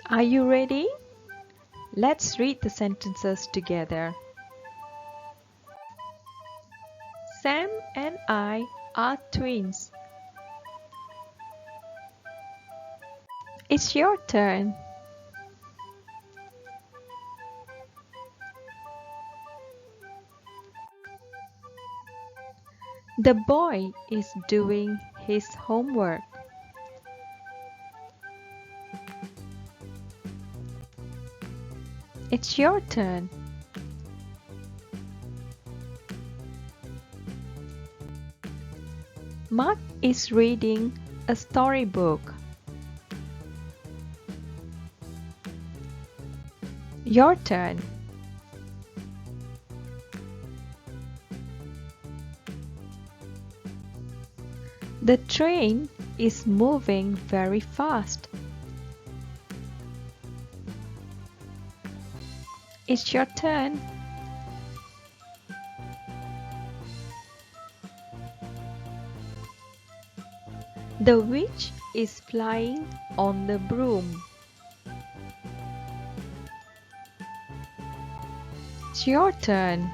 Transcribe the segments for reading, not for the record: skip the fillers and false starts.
Are you ready? Let's read the sentences together. Sam and I are twins. It's your turn. The boy is doing his homework. It's your turn. Mark is reading a storybook. Your turn. The train is moving very fast. It's your turn. The witch is flying on the broom. It's your turn.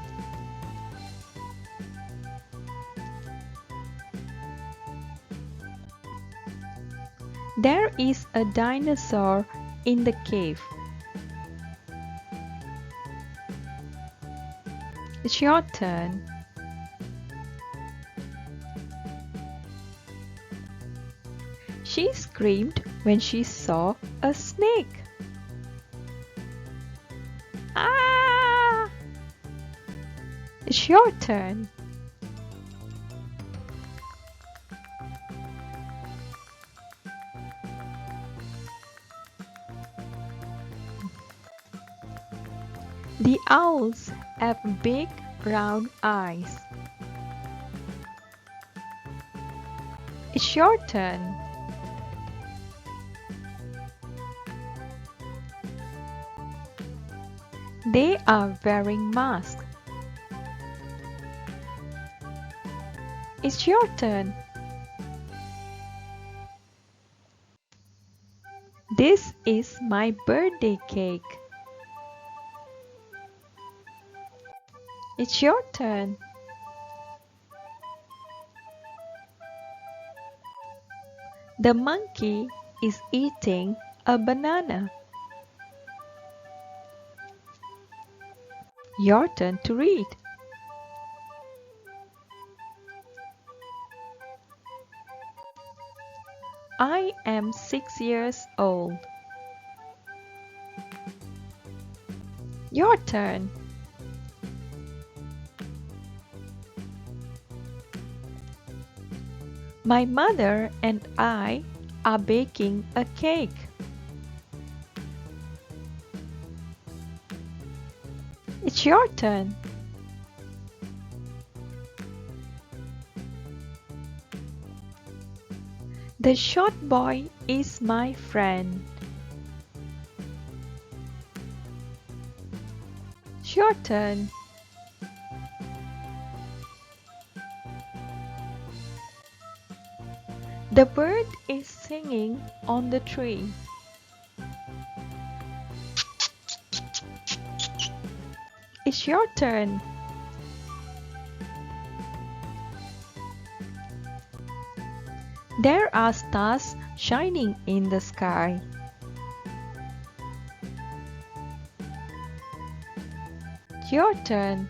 There is a dinosaur in the cave. It's your turn. She screamed when she saw a snake. Ah! It's your turn. The owls have big round eyes. It's your turn. They are wearing masks. It's your turn. This is my birthday cake. It's your turn. The monkey is eating a banana. Your turn to read. I am 6 years old. Your turn. My mother and I are baking a cake. It's your turn. The short boy is my friend. It's your turn. The bird is singing on the tree. It's your turn. There are stars shining in the sky. Your turn.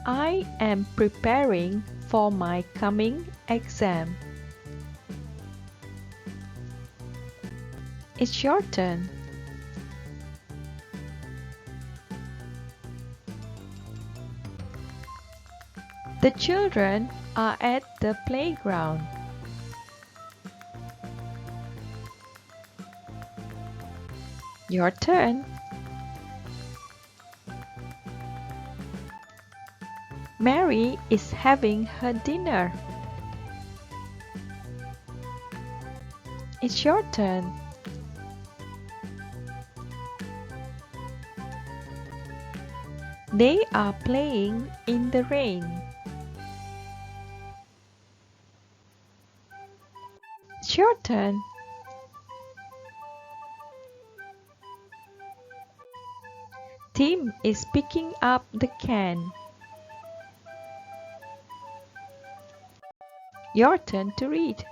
I am preparing for my coming exam. It's your turn. The children are at the playground. Your turn. Mary is having her dinner. It's your turn. They are playing in the rain. It's your turn. Tim is picking up the can. Your turn to read.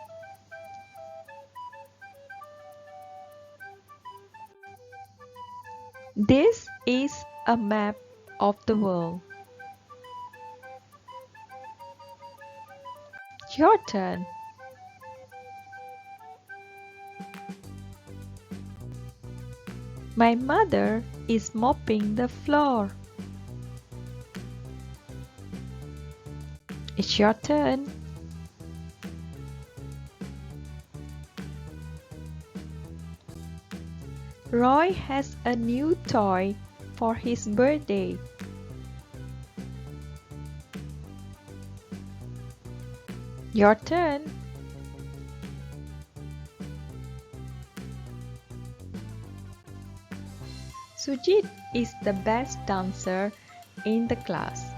This is a map of the world. Your turn. My mother is mopping the floor. It's your turn. Roy has a new toy for his birthday. Your turn. Sujit is the best dancer in the class.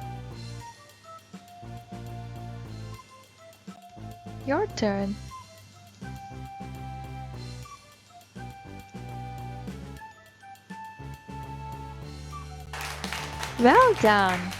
Your turn. Well done!